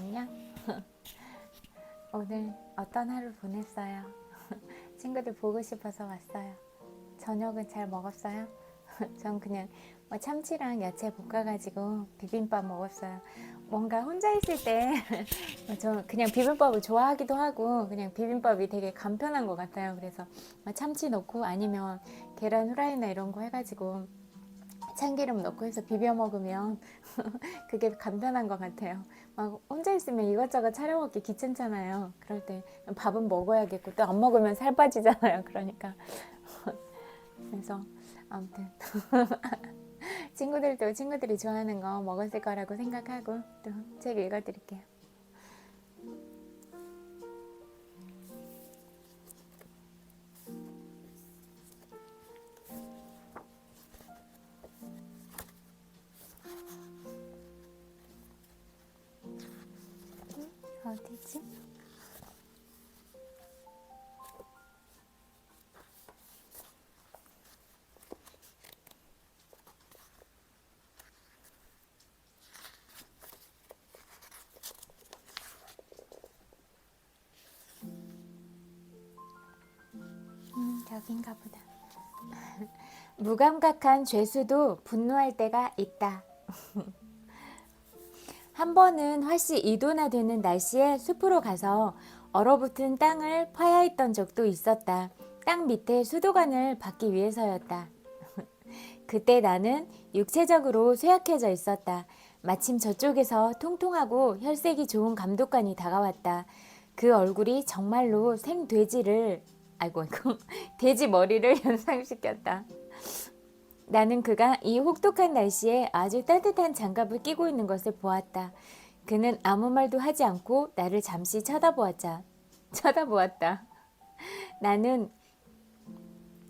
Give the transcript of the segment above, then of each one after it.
안녕. 오늘 어떤 하루 보냈어요? 친구들 보고 싶어서 왔어요. 저녁은 잘 먹었어요? 전 그냥 참치랑 야채 볶아가지고 비빔밥 먹었어요. 뭔가 혼자 있을 때 저 그냥 비빔밥을 좋아하기도 하고 그냥 비빔밥이 되게 간편한 것 같아요. 그래서 참치 넣고 아니면 계란 후라이나 이런 거 해가지고 참기름 넣고 해서 비벼 먹으면 그게 간편한 것 같아요. 막 혼자 있으면 이것저것 차려 먹기 귀찮잖아요. 그럴 때 밥은 먹어야겠고 또 안 먹으면 살 빠지잖아요. 그러니까 그래서 아무튼 친구들도 친구들이 좋아하는 거 먹었을 거라고 생각하고 또 책 읽어드릴게요. 어디지? 여긴가 보다. 무감각한 죄수도 분노할 때가 있다. 한 번은 화씨 2도나 되는 날씨에 숲으로 가서 얼어붙은 땅을 파야 했던 적도 있었다. 땅 밑에 수도관을 받기 위해서였다. 그때 나는 육체적으로 쇠약해져 있었다. 마침 저쪽에서 통통하고 혈색이 좋은 감독관이 다가왔다. 그 얼굴이 정말로 생돼지를 아이고 돼지 머리를 연상시켰다. 나는 그가 이 혹독한 날씨에 아주 따뜻한 장갑을 끼고 있는 것을 보았다. 그는 아무 말도 하지 않고 나를 잠시 쳐다보았다. 나는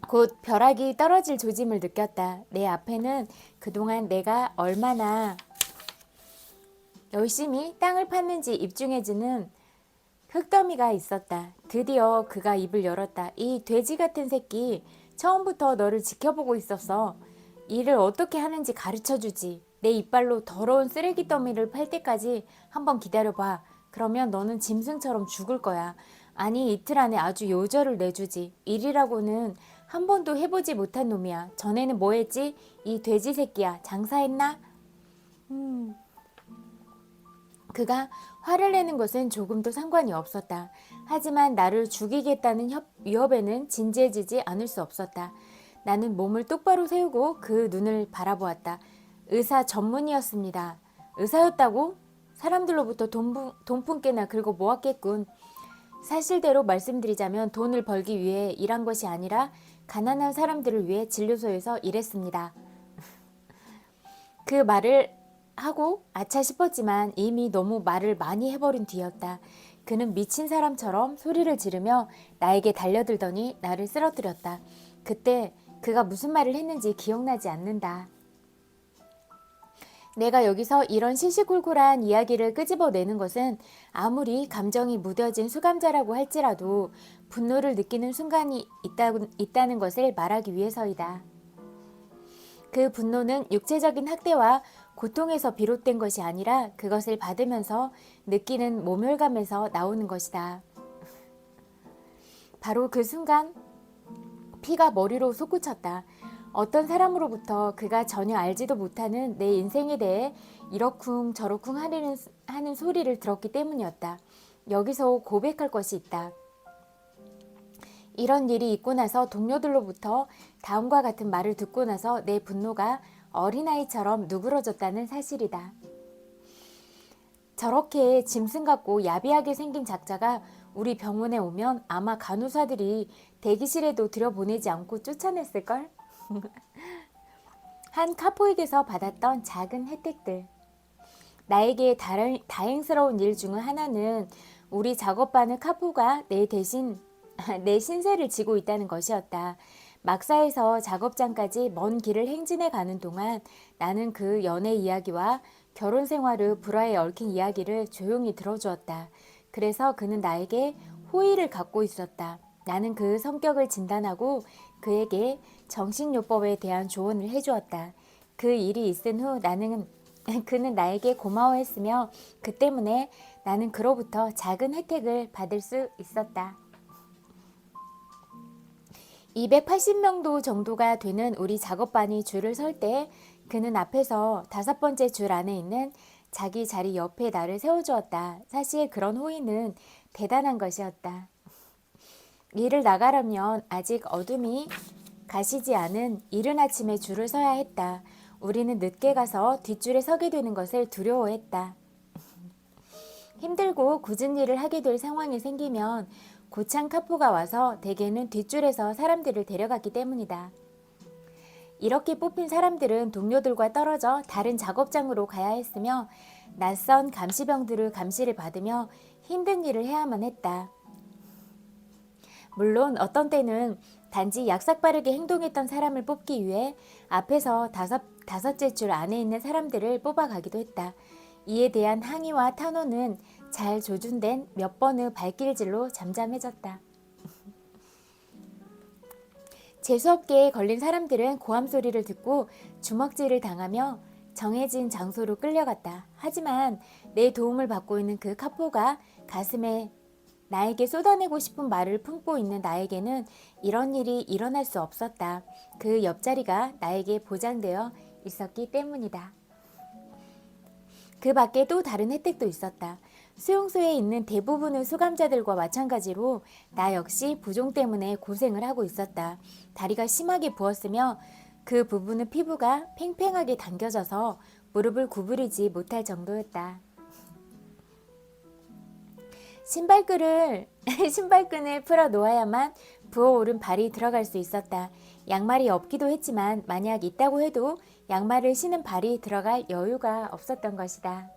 곧 벼락이 떨어질 조짐을 느꼈다. 내 앞에는 그동안 내가 얼마나 열심히 땅을 팠는지 입증해주는 흙더미가 있었다. 드디어 그가 입을 열었다. 이 돼지 같은 새끼, 처음부터 너를 지켜보고 있었어. 일을 어떻게 하는지 가르쳐주지. 내 이빨로 더러운 쓰레기 더미를 팔 때까지 한번 기다려봐. 그러면 너는 짐승처럼 죽을 거야. 아니, 이틀 안에 아주 요절을 내주지. 일이라고는 한 번도 해보지 못한 놈이야. 전에는 뭐 했지? 이 돼지 새끼야. 장사했나? 그가 화를 내는 것은 조금도 상관이 없었다. 하지만 나를 죽이겠다는 위협에는 진지해지지 않을 수 없었다. 나는 몸을 똑바로 세우고 그 눈을 바라보았다. 의사 전문이었습니다. 의사였다고? 사람들로부터 돈푼깨나 긁어 모았겠군. 사실대로 말씀드리자면 돈을 벌기 위해 일한 것이 아니라 가난한 사람들을 위해 진료소에서 일했습니다. 그 말을 하고 아차 싶었지만 이미 너무 말을 많이 해버린 뒤였다. 그는 미친 사람처럼 소리를 지르며 나에게 달려들더니 나를 쓰러뜨렸다. 그때 그가 무슨 말을 했는지 기억나지 않는다. 내가 여기서 이런 시시콜콜한 이야기를 끄집어내는 것은 아무리 감정이 무뎌진 수감자라고 할지라도 분노를 느끼는 순간이 있다는 것을 말하기 위해서이다. 그 분노는 육체적인 학대와 고통에서 비롯된 것이 아니라 그것을 받으면서 느끼는 모멸감에서 나오는 것이다. 바로 그 순간 피가 머리로 솟구쳤다. 어떤 사람으로부터 그가 전혀 알지도 못하는 내 인생에 대해 이러쿵 저러쿵 하는 소리를 들었기 때문이었다. 여기서 고백할 것이 있다. 이런 일이 있고 나서 동료들로부터 다음과 같은 말을 듣고 나서 내 분노가 어린아이처럼 누그러졌다는 사실이다. 저렇게 짐승 같고 야비하게 생긴 작자가 우리 병원에 오면 아마 간호사들이 대기실에도 들여보내지 않고 쫓아냈을걸? 한 카포에게서 받았던 작은 혜택들. 나에게 다행스러운 일 중 하나는 우리 작업반의 카포가 내 대신 내 신세를 지고 있다는 것이었다. 막사에서 작업장까지 먼 길을 행진해 가는 동안 나는 그 연애 이야기와 결혼 생활의 불화에 얽힌 이야기를 조용히 들어주었다. 그래서 그는 나에게 호의를 갖고 있었다. 나는 그 성격을 진단하고 그에게 정신요법에 대한 조언을 해주었다. 그 일이 있은 후 나는 그는 나에게 고마워했으며 그 때문에 나는 그로부터 작은 혜택을 받을 수 있었다. 280명도 정도가 되는 우리 작업반이 줄을 설 때 그는 앞에서 5번째 줄 안에 있는 자기 자리 옆에 나를 세워주었다. 사실 그런 호의는 대단한 것이었다. 일을 나가려면 아직 어둠이 가시지 않은 이른 아침에 줄을 서야 했다. 우리는 늦게 가서 뒷줄에 서게 되는 것을 두려워했다. 힘들고 굳은 일을 하게 될 상황이 생기면 고창 카포가 와서 대개는 뒷줄에서 사람들을 데려갔기 때문이다. 이렇게 뽑힌 사람들은 동료들과 떨어져 다른 작업장으로 가야 했으며 낯선 감시병들의 감시를 받으며 힘든 일을 해야만 했다. 물론 어떤 때는 단지 약삭빠르게 행동했던 사람을 뽑기 위해 앞에서 다섯째 줄 안에 있는 사람들을 뽑아가기도 했다. 이에 대한 항의와 탄원은 잘 조준된 몇 번의 발길질로 잠잠해졌다. 재수없게 걸린 사람들은 고함 소리를 듣고 주먹질을 당하며 정해진 장소로 끌려갔다. 하지만 내 도움을 받고 있는 그 카포가 가슴에 나에게 쏟아내고 싶은 말을 품고 있는 나에게는 이런 일이 일어날 수 없었다. 그 옆자리가 나에게 보장되어 있었기 때문이다. 그 밖에 또 다른 혜택도 있었다. 수용소에 있는 대부분의 수감자들과 마찬가지로 나 역시 부종 때문에 고생을 하고 있었다. 다리가 심하게 부었으며 그 부분의 피부가 팽팽하게 당겨져서 무릎을 구부리지 못할 정도였다. 신발끈을 풀어 놓아야만 부어오른 발이 들어갈 수 있었다. 양말이 없기도 했지만 만약 있다고 해도 양말을 신은 발이 들어갈 여유가 없었던 것이다.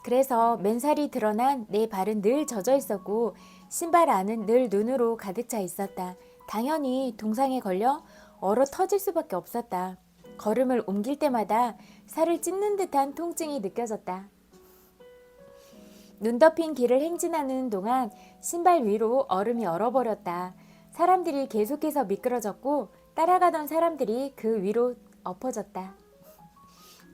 그래서 맨살이 드러난 내 발은 늘 젖어 있었고 신발 안은 늘 눈으로 가득 차 있었다. 당연히 동상에 걸려 얼어 터질 수밖에 없었다. 걸음을 옮길 때마다 살을 찢는 듯한 통증이 느껴졌다. 눈 덮인 길을 행진하는 동안 신발 위로 얼음이 얼어버렸다. 사람들이 계속해서 미끄러졌고 따라가던 사람들이 그 위로 엎어졌다.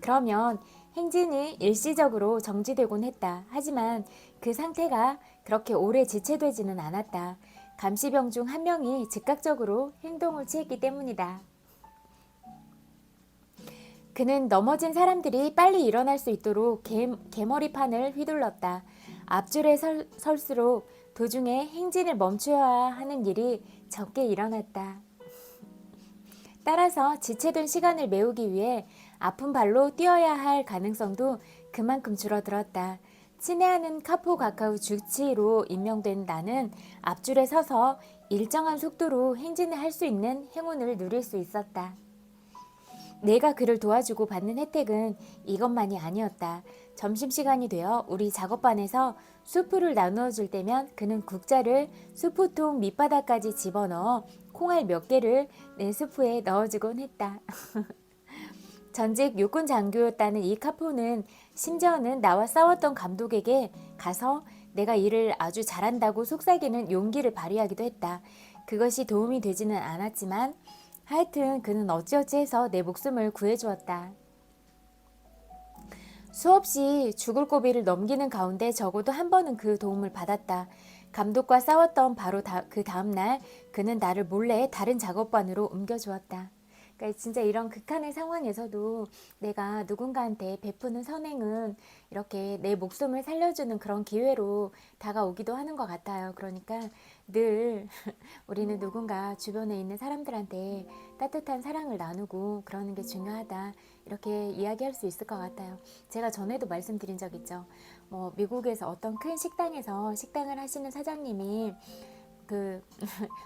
그러면 행진이 일시적으로 정지되곤 했다. 하지만 그 상태가 그렇게 오래 지체되지는 않았다. 감시병 중 한 명이 즉각적으로 행동을 취했기 때문이다. 그는 넘어진 사람들이 빨리 일어날 수 있도록 개머리판을 휘둘렀다. 앞줄에 설수록 도중에 행진을 멈춰야 하는 일이 적게 일어났다. 따라서 지체된 시간을 메우기 위해 아픈 발로 뛰어야 할 가능성도 그만큼 줄어들었다. 친애하는 카포 가카우 주치로 임명된 나는 앞줄에 서서 일정한 속도로 행진을 할 수 있는 행운을 누릴 수 있었다. 내가 그를 도와주고 받는 혜택은 이것만이 아니었다. 점심시간이 되어 우리 작업반에서 수프를 나누어 줄 때면 그는 국자를 수프통 밑바닥까지 집어넣어 콩알 몇 개를 내 수프에 넣어주곤 했다. 전직 육군 장교였다는 이 카포는 심지어는 나와 싸웠던 감독에게 가서 내가 일을 아주 잘한다고 속삭이는 용기를 발휘하기도 했다. 그것이 도움이 되지는 않았지만 하여튼 그는 어찌어찌 해서 내 목숨을 구해주었다. 수없이 죽을 고비를 넘기는 가운데 적어도 한 번은 그 도움을 받았다. 감독과 싸웠던 바로 그 다음날 그는 나를 몰래 다른 작업반으로 옮겨주었다. 그러니까 진짜 이런 극한의 상황에서도 내가 누군가한테 베푸는 선행은 이렇게 내 목숨을 살려주는 그런 기회로 다가오기도 하는 것 같아요. 그러니까 늘 우리는 누군가 주변에 있는 사람들한테 따뜻한 사랑을 나누고 그러는 게 중요하다. 이렇게 이야기할 수 있을 것 같아요. 제가 전에도 말씀드린 적 있죠. 미국에서 어떤 큰 식당에서 식당을 하시는 사장님이 그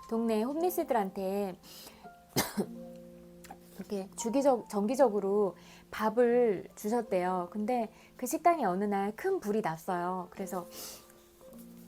동네 홈리스들한테 이렇게 정기적으로 밥을 주셨대요. 근데 그 식당에 어느 날 큰 불이 났어요. 그래서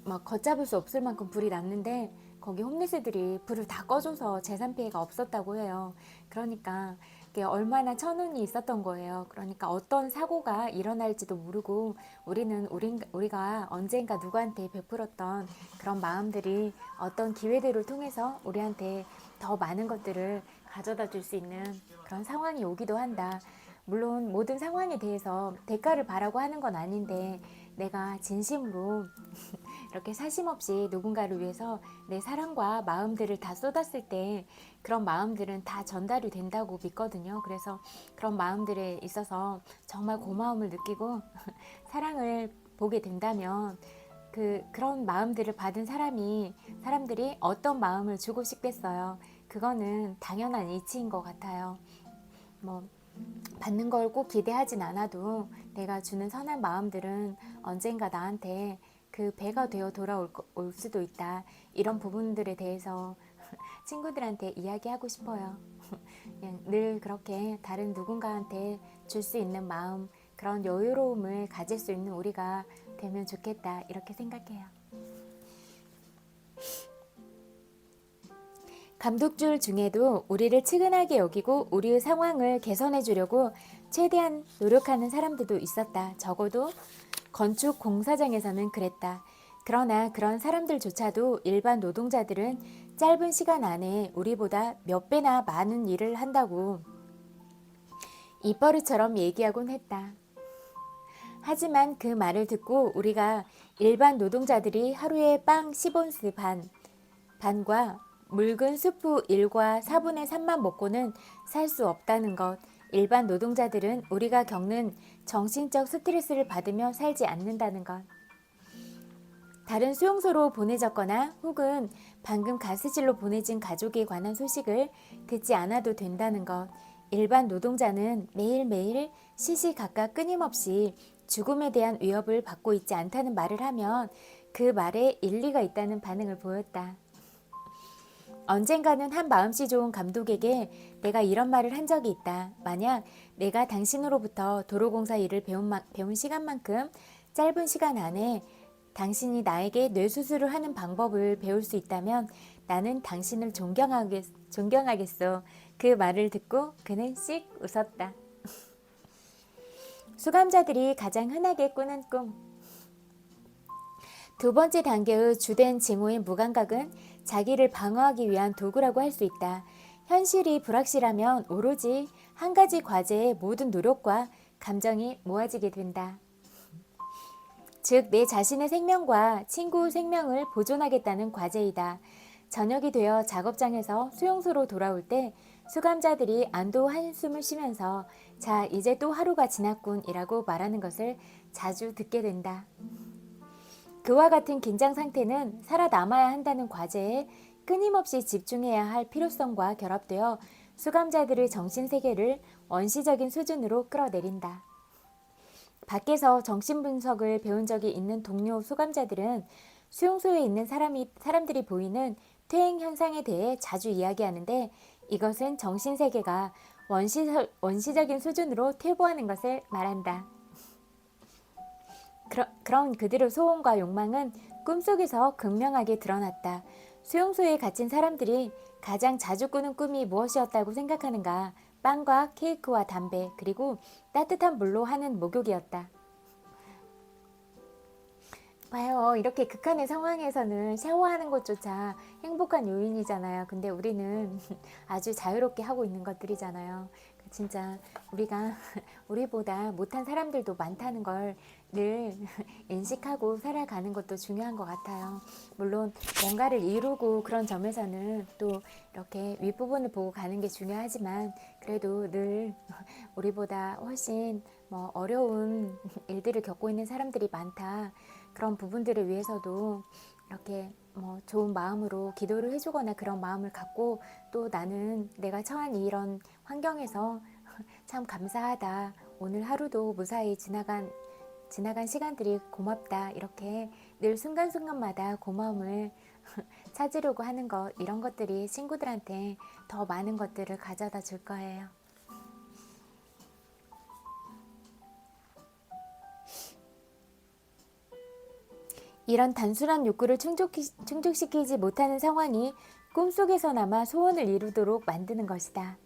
막 걷잡을 수 없을 만큼 불이 났는데 거기 홈리스들이 불을 다 꺼줘서 재산 피해가 없었다고 해요. 그러니까 이게 얼마나 천운이 있었던 거예요. 그러니까 어떤 사고가 일어날지도 모르고 우리가 언젠가 누구한테 베풀었던 그런 마음들이 어떤 기회들을 통해서 우리한테 더 많은 것들을 가져다 줄 수 있는 그런 상황이 오기도 한다. 물론 모든 상황에 대해서 대가를 바라고 하는 건 아닌데 내가 진심으로 이렇게 사심 없이 누군가를 위해서 내 사랑과 마음들을 다 쏟았을 때 그런 마음들은 다 전달이 된다고 믿거든요. 그래서 그런 마음들에 있어서 정말 고마움을 느끼고 사랑을 보게 된다면 그런 마음들을 받은 사람들이 어떤 마음을 주고 싶겠어요. 그거는 당연한 이치인 것 같아요. 뭐 받는 걸 꼭 기대하진 않아도 내가 주는 선한 마음들은 언젠가 나한테 그 배가 되어 올 수도 있다. 이런 부분들에 대해서 친구들한테 이야기하고 싶어요. 그냥 늘 그렇게 다른 누군가한테 줄 수 있는 마음, 그런 여유로움을 가질 수 있는 우리가 되면 좋겠다. 이렇게 생각해요. 감독줄 중에도 우리를 측은하게 여기고 우리의 상황을 개선해 주려고 최대한 노력하는 사람들도 있었다. 적어도 건축 공사장에서는 그랬다. 그러나 그런 사람들조차도 일반 노동자들은 짧은 시간 안에 우리보다 몇 배나 많은 일을 한다고 입버릇처럼 얘기하곤 했다. 하지만 그 말을 듣고 우리가 일반 노동자들이 하루에 빵 10온스 반과 묽은 수프 1과 4분의 3만 먹고는 살 수 없다는 것, 일반 노동자들은 우리가 겪는 정신적 스트레스를 받으며 살지 않는다는 것, 다른 수용소로 보내졌거나 혹은 방금 가스실로 보내진 가족에 관한 소식을 듣지 않아도 된다는 것, 일반 노동자는 매일매일 시시각각 끊임없이 죽음에 대한 위협을 받고 있지 않다는 말을 하면 그 말에 일리가 있다는 반응을 보였다. 언젠가는 한 마음씨 좋은 감독에게 내가 이런 말을 한 적이 있다. 만약 내가 당신으로부터 도로공사 일을 배운 시간만큼 짧은 시간 안에 당신이 나에게 뇌수술을 하는 방법을 배울 수 있다면 나는 당신을 존경하겠소. 그 말을 듣고 그는 씩 웃었다. 수감자들이 가장 흔하게 꾸는 꿈. 두 번째 단계의 주된 징후인 무감각은 자기를 방어하기 위한 도구라고 할 수 있다. 현실이 불확실하면 오로지 한 가지 과제에 모든 노력과 감정이 모아지게 된다. 즉, 내 자신의 생명과 친구 생명을 보존하겠다는 과제이다. 저녁이 되어 작업장에서 수용소로 돌아올 때 수감자들이 안도 한숨을 쉬면서 자, 이제 또 하루가 지났군 이라고 말하는 것을 자주 듣게 된다. 그와 같은 긴장 상태는 살아남아야 한다는 과제에 끊임없이 집중해야 할 필요성과 결합되어 수감자들의 정신세계를 원시적인 수준으로 끌어내린다. 밖에서 정신분석을 배운 적이 있는 동료 수감자들은 수용소에 있는 사람들이 보이는 퇴행 현상에 대해 자주 이야기하는데 이것은 정신세계가 원시적인 수준으로 퇴보하는 것을 말한다. 그런 그들의 소원과 욕망은 꿈속에서 극명하게 드러났다. 수용소에 갇힌 사람들이 가장 자주 꾸는 꿈이 무엇이었다고 생각하는가? 빵과 케이크와 담배, 그리고 따뜻한 물로 하는 목욕이었다. 봐요. 이렇게 극한의 상황에서는 샤워하는 것조차 행복한 요인이잖아요. 근데 우리는 아주 자유롭게 하고 있는 것들이잖아요. 진짜 우리가 우리보다 못한 사람들도 많다는 걸 늘 인식하고 살아가는 것도 중요한 것 같아요. 물론 뭔가를 이루고 그런 점에서는 또 이렇게 윗부분을 보고 가는 게 중요하지만 그래도 늘 우리보다 훨씬 어려운 일들을 겪고 있는 사람들이 많다. 그런 부분들을 위해서도 이렇게 좋은 마음으로 기도를 해주거나 그런 마음을 갖고 또 나는 내가 처한 이런 환경에서 참 감사하다. 오늘 하루도 무사히 지나간 시간들이 고맙다. 이렇게 늘 순간순간마다 고마움을 찾으려고 하는 것, 이런 것들이 친구들한테 더 많은 것들을 가져다 줄 거예요. 이런 단순한 욕구를 충족시키지 못하는 상황이 꿈속에서나마 소원을 이루도록 만드는 것이다.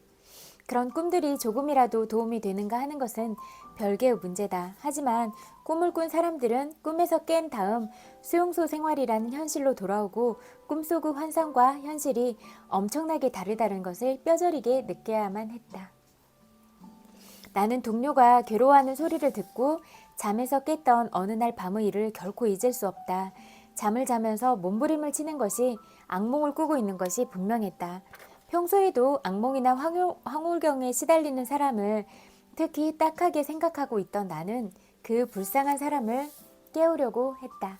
그런 꿈들이 조금이라도 도움이 되는가 하는 것은 별개의 문제다. 하지만 꿈을 꾼 사람들은 꿈에서 깬 다음 수용소 생활이라는 현실로 돌아오고 꿈속의 환상과 현실이 엄청나게 다르다는 것을 뼈저리게 느껴야만 했다. 나는 동료가 괴로워하는 소리를 듣고 잠에서 깼던 어느 날 밤의 일을 결코 잊을 수 없다. 잠을 자면서 몸부림을 치는 것이 악몽을 꾸고 있는 것이 분명했다. 평소에도 악몽이나 황홀경에 시달리는 사람을 특히 딱하게 생각하고 있던 나는 그 불쌍한 사람을 깨우려고 했다.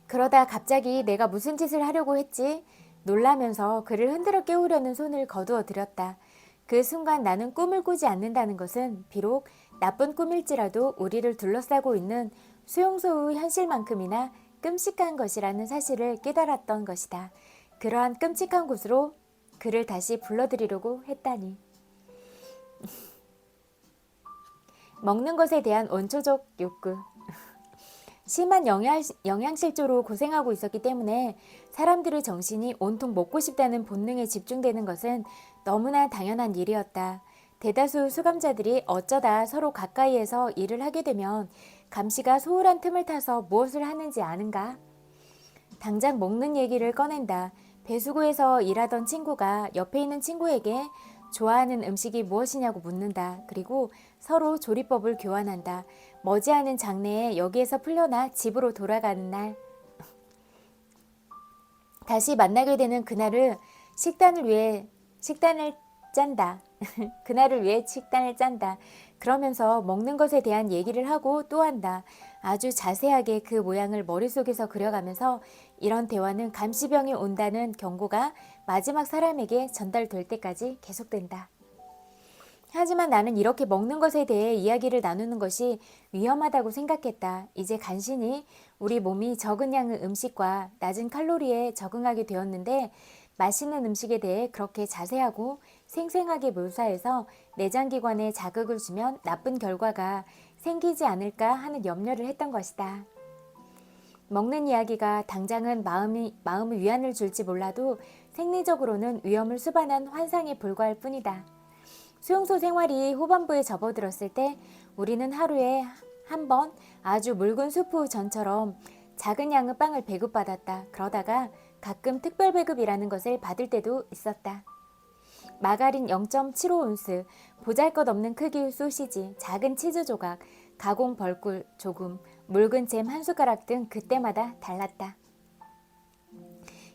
그러다 갑자기 내가 무슨 짓을 하려고 했지? 놀라면서 그를 흔들어 깨우려는 손을 거두어 들였다. 그 순간 나는 꿈을 꾸지 않는다는 것은 비록 나쁜 꿈일지라도 우리를 둘러싸고 있는 수용소의 현실만큼이나 끔찍한 것이라는 사실을 깨달았던 것이다. 그러한 끔찍한 곳으로 그를 다시 불러들이려고 했다니. 먹는 것에 대한 원초적 욕구. 심한 영양실조로 고생하고 있었기 때문에 사람들의 정신이 온통 먹고 싶다는 본능에 집중되는 것은 너무나 당연한 일이었다. 대다수 수감자들이 어쩌다 서로 가까이에서 일을 하게 되면 감시가 소홀한 틈을 타서 무엇을 하는지 아는가? 당장 먹는 얘기를 꺼낸다. 배수구에서 일하던 친구가 옆에 있는 친구에게 좋아하는 음식이 무엇이냐고 묻는다. 그리고 서로 조리법을 교환한다. 머지않은 장래에 여기에서 풀려나 집으로 돌아가는 날. 다시 만나게 되는 그날을 식단을 짠다. 그날을 위해 식단을 짠다. 그러면서 먹는 것에 대한 얘기를 하고 또 한다. 아주 자세하게 그 모양을 머릿속에서 그려가면서 이런 대화는 감시병이 온다는 경고가 마지막 사람에게 전달될 때까지 계속된다. 하지만 나는 이렇게 먹는 것에 대해 이야기를 나누는 것이 위험하다고 생각했다. 이제 간신히 우리 몸이 적은 양의 음식과 낮은 칼로리에 적응하게 되었는데 맛있는 음식에 대해 그렇게 자세하고 생생하게 묘사해서 내장기관에 자극을 주면 나쁜 결과가 생기지 않을까 하는 염려를 했던 것이다. 먹는 이야기가 당장은 마음의 위안을 줄지 몰라도 생리적으로는 위험을 수반한 환상에 불과할 뿐이다. 수용소 생활이 후반부에 접어들었을 때 우리는 하루에 한 번 아주 묽은 수프 전처럼 작은 양의 빵을 배급받았다. 그러다가 가끔 특별 배급이라는 것을 받을 때도 있었다. 마가린 0.75온스, 보잘것없는 크기의 소시지, 작은 치즈 조각, 가공 벌꿀 조금, 묽은 잼 한 숟가락 등 그때마다 달랐다.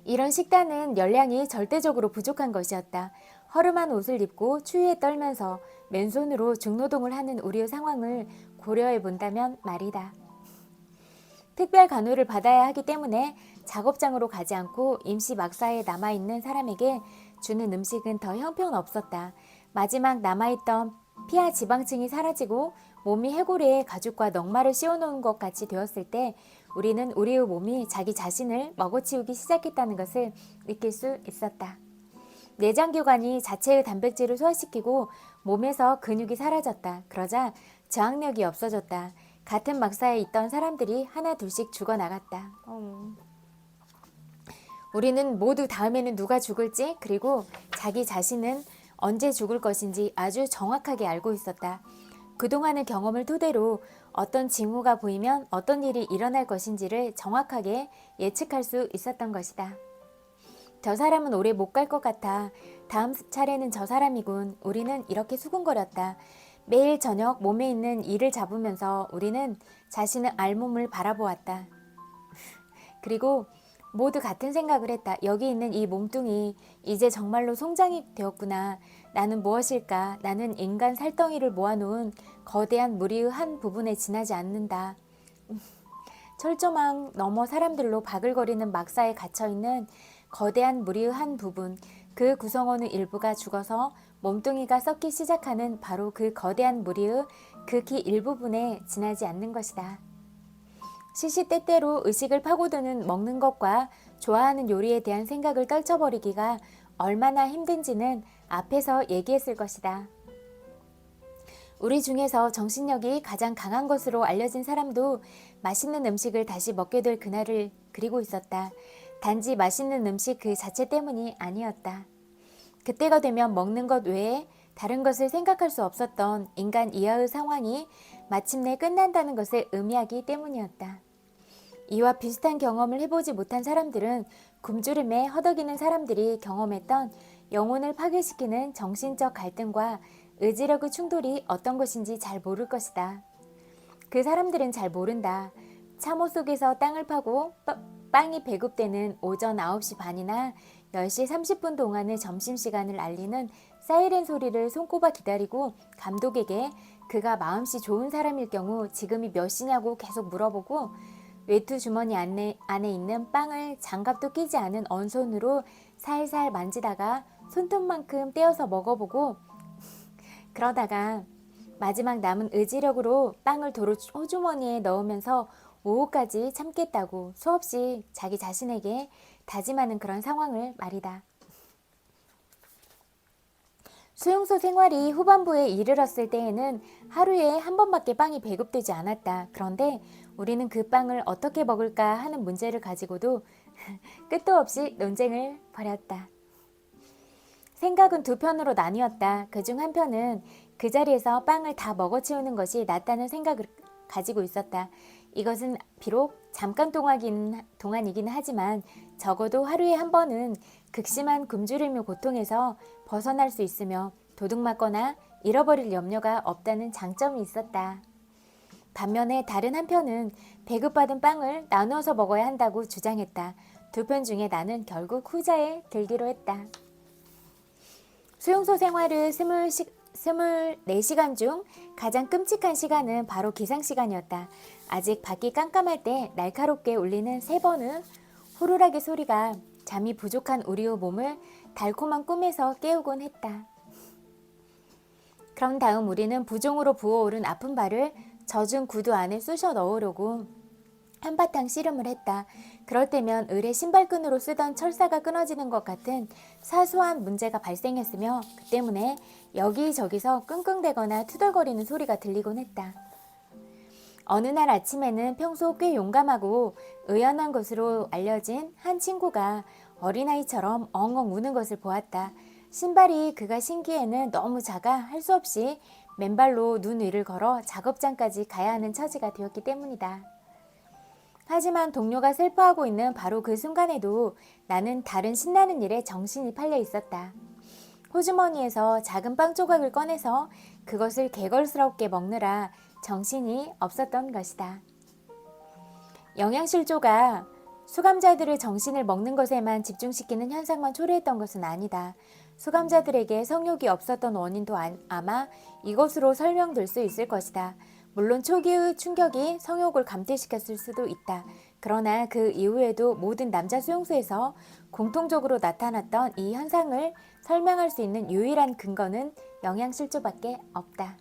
이런 식단은 열량이 절대적으로 부족한 것이었다. 허름한 옷을 입고 추위에 떨면서 맨손으로 중노동을 하는 우리의 상황을 고려해 본다면 말이다. 특별 간호를 받아야 하기 때문에 작업장으로 가지 않고 임시 막사에 남아있는 사람에게 주는 음식은 더 형편없었다. 마지막 남아있던 피하 지방층이 사라지고 몸이 해골에 가죽과 넉마를 씌워놓은 것 같이 되었을 때 우리는 우리의 몸이 자기 자신을 먹어치우기 시작했다는 것을 느낄 수 있었다. 내장기관이 자체의 단백질을 소화시키고 몸에서 근육이 사라졌다. 그러자 저항력이 없어졌다. 같은 막사에 있던 사람들이 하나 둘씩 죽어나갔다. 우리는 모두 다음에는 누가 죽을지 그리고 자기 자신은 언제 죽을 것인지 아주 정확하게 알고 있었다. 그동안의 경험을 토대로 어떤 징후가 보이면 어떤 일이 일어날 것인지를 정확하게 예측할 수 있었던 것이다. 저 사람은 오래 못 갈 것 같아. 다음 차례는 저 사람이군. 우리는 이렇게 수군거렸다. 매일 저녁 몸에 있는 이를 잡으면서 우리는 자신의 알몸을 바라보았다. 그리고 모두 같은 생각을 했다. 여기 있는 이 몸뚱이 이제 정말로 송장이 되었구나. 나는 무엇일까? 나는 인간 살덩이를 모아놓은 거대한 무리의 한 부분에 지나지 않는다. 철조망 너머 사람들로 바글거리는 막사에 갇혀있는 거대한 무리의 한 부분, 그 구성원의 일부가 죽어서 몸뚱이가 썩기 시작하는 바로 그 거대한 무리의 극히 일부분에 지나지 않는 것이다. 시시때때로 의식을 파고드는 먹는 것과 좋아하는 요리에 대한 생각을 떨쳐버리기가 얼마나 힘든지는 앞에서 얘기했을 것이다. 우리 중에서 정신력이 가장 강한 것으로 알려진 사람도 맛있는 음식을 다시 먹게 될 그날을 그리고 있었다. 단지 맛있는 음식 그 자체 때문이 아니었다. 그때가 되면 먹는 것 외에 다른 것을 생각할 수 없었던 인간 이하의 상황이 마침내 끝난다는 것을 의미하기 때문이었다. 이와 비슷한 경험을 해보지 못한 사람들은 굶주림에 허덕이는 사람들이 경험했던 영혼을 파괴시키는 정신적 갈등과 의지력의 충돌이 어떤 것인지 잘 모를 것이다. 그 사람들은 잘 모른다. 참호 속에서 땅을 파고 빵이 배급되는 오전 9시 반이나 10시 30분 동안의 점심시간을 알리는 사이렌 소리를 손꼽아 기다리고 감독에게 그가 마음씨 좋은 사람일 경우 지금이 몇 시냐고 계속 물어보고 외투 주머니 안에 있는 빵을 장갑도 끼지 않은 언손으로 살살 만지다가 손톱만큼 떼어서 먹어보고 그러다가 마지막 남은 의지력으로 빵을 도로 호주머니에 넣으면서 오후까지 참겠다고 수없이 자기 자신에게 다짐하는 그런 상황을 말이다. 수용소 생활이 후반부에 이르렀을 때에는 하루에 한 번밖에 빵이 배급되지 않았다. 그런데 우리는 그 빵을 어떻게 먹을까 하는 문제를 가지고도 끝도 없이 논쟁을 벌였다. 생각은 두 편으로 나뉘었다. 그중 한 편은 그 자리에서 빵을 다 먹어치우는 것이 낫다는 생각을 가지고 있었다. 이것은 비록 잠깐 동안이긴 하지만 적어도 하루에 한 번은 극심한 굶주림의 고통에서 벗어날 수 있으며 도둑맞거나 잃어버릴 염려가 없다는 장점이 있었다. 반면에 다른 한편은 배급받은 빵을 나누어서 먹어야 한다고 주장했다. 두 편 중에 나는 결국 후자에 들기로 했다. 수용소 생활을 24시간 중 가장 끔찍한 시간은 바로 기상시간이었다. 아직 밖이 깜깜할 때 날카롭게 울리는 3번의 호루라기 소리가 잠이 부족한 우리의 몸을 달콤한 꿈에서 깨우곤 했다. 그런 다음 우리는 부종으로 부어오른 아픈 발을 젖은 구두 안에 쑤셔 넣으려고 한바탕 씨름을 했다. 그럴 때면 을의 신발끈으로 쓰던 철사가 끊어지는 것 같은 사소한 문제가 발생했으며 그 때문에 여기저기서 끙끙대거나 투덜거리는 소리가 들리곤 했다. 어느 날 아침에는 평소 꽤 용감하고 의연한 것으로 알려진 한 친구가 어린아이처럼 엉엉 우는 것을 보았다. 신발이 그가 신기에는 너무 작아 할 수 없이 맨발로 눈 위를 걸어 작업장까지 가야 하는 처지가 되었기 때문이다. 하지만 동료가 슬퍼하고 있는 바로 그 순간에도 나는 다른 신나는 일에 정신이 팔려 있었다. 호주머니에서 작은 빵 조각을 꺼내서 그것을 개걸스럽게 먹느라 정신이 없었던 것이다. 영양실조가 수감자들의 정신을 먹는 것에만 집중시키는 현상만 초래했던 것은 아니다. 수감자들에게 성욕이 없었던 원인도 아마 이것으로 설명될 수 있을 것이다. 물론 초기의 충격이 성욕을 감퇴시켰을 수도 있다. 그러나 그 이후에도 모든 남자 수용소에서 공통적으로 나타났던 이 현상을 설명할 수 있는 유일한 근거는 영양실조밖에 없다.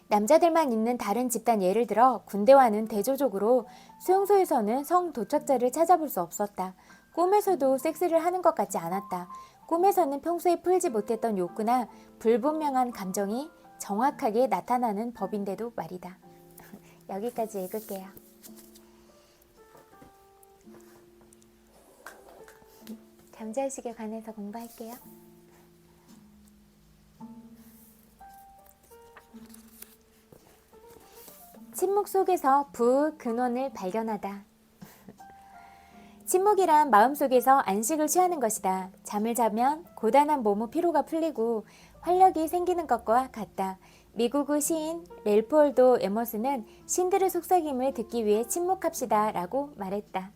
남자들만 있는 다른 집단 예를 들어 군대와는 대조적으로 수용소에서는 성도착자를 찾아볼 수 없었다. 꿈에서도 섹스를 하는 것 같지 않았다. 꿈에서는 평소에 풀지 못했던 욕구나 불분명한 감정이 정확하게 나타나는 법인데도 말이다. 여기까지 읽을게요. 잠재의식에 관해서 공부할게요. 침묵 속에서 부의 근원을 발견하다. 침묵이란 마음속에서 안식을 취하는 것이다. 잠을 자면 고단한 몸의 피로가 풀리고 활력이 생기는 것과 같다. 미국의 시인 렐프홀드 에머슨은 신들의 속삭임을 듣기 위해 침묵합시다 라고 말했다.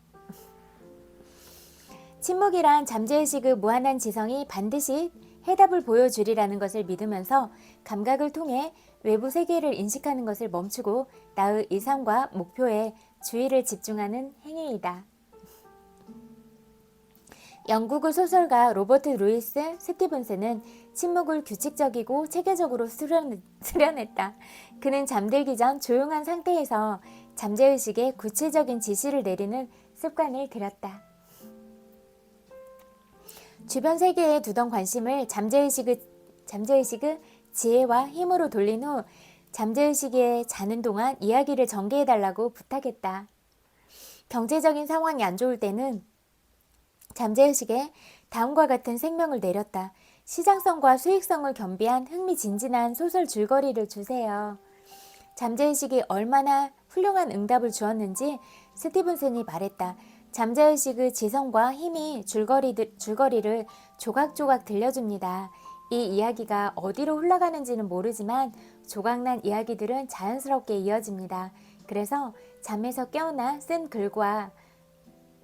침묵이란 잠재의식의 무한한 지성이 반드시 해답을 보여주리라는 것을 믿으면서 감각을 통해 외부 세계를 인식하는 것을 멈추고 나의 이상과 목표에 주의를 집중하는 행위이다. 영국의 소설가 로버트 루이스 스티븐슨은 침묵을 규칙적이고 체계적으로 수련했다. 그는 잠들기 전 조용한 상태에서 잠재의식에 구체적인 지시를 내리는 습관을 들였다. 주변 세계에 두던 관심을 잠재의식의 지혜와 힘으로 돌린 후 잠재의식에 자는 동안 이야기를 전개해달라고 부탁했다. 경제적인 상황이 안 좋을 때는 잠재의식에 다음과 같은 생명을 내렸다. 시장성과 수익성을 겸비한 흥미진진한 소설 줄거리를 주세요. 잠재의식이 얼마나 훌륭한 응답을 주었는지 스티븐슨이 말했다. 잠재의식의 지성과 힘이 줄거리를 조각조각 들려줍니다. 이 이야기가 어디로 흘러가는지는 모르지만 조각난 이야기들은 자연스럽게 이어집니다. 그래서 잠에서 깨어나 쓴 글과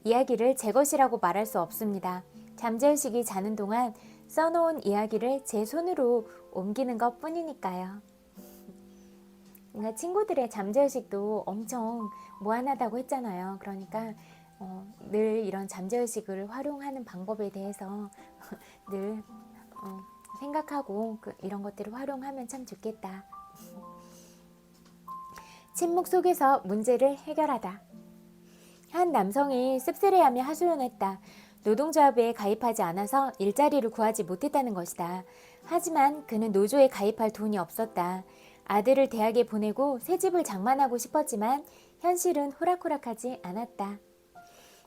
이야기를 제 것이라고 말할 수 없습니다. 잠재의식이 자는 동안 써놓은 이야기를 제 손으로 옮기는 것 뿐이니까요. 그러니까 친구들의 잠재의식도 엄청 무한하다고 했잖아요. 그러니까 늘 이런 잠재의식을 활용하는 방법에 대해서 늘 생각하고 이런 것들을 활용하면 참 좋겠다. 침묵 속에서 문제를 해결하다. 한 남성이 씁쓸해하며 하소연했다. 노동조합에 가입하지 않아서 일자리를 구하지 못했다는 것이다. 하지만 그는 노조에 가입할 돈이 없었다. 아들을 대학에 보내고 새 집을 장만하고 싶었지만 현실은 호락호락하지 않았다.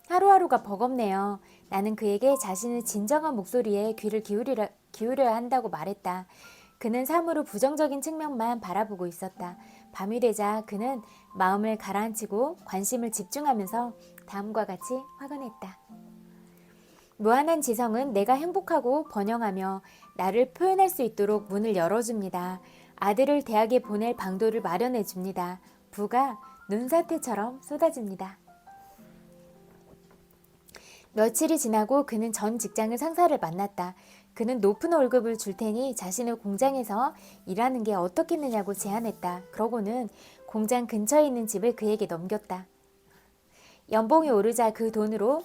하루하루가 버겁네요. 나는 그에게 자신의 진정한 목소리에 귀를 기울여야 한다고 말했다. 그는 사무로 부정적인 측면만 바라보고 있었다. 밤이 되자 그는 마음을 가라앉히고 관심을 집중하면서 다음과 같이 확언했다. 무한한 지성은 내가 행복하고 번영하며 나를 표현할 수 있도록 문을 열어줍니다. 아들을 대학에 보낼 방도를 마련해 줍니다. 부가 눈사태처럼 쏟아집니다. 며칠이 지나고 그는 전 직장의 상사를 만났다. 그는 높은 월급을 줄 테니 자신의 공장에서 일하는 게 어떻겠느냐고 제안했다. 그러고는 공장 근처에 있는 집을 그에게 넘겼다. 연봉이 오르자 그 돈으로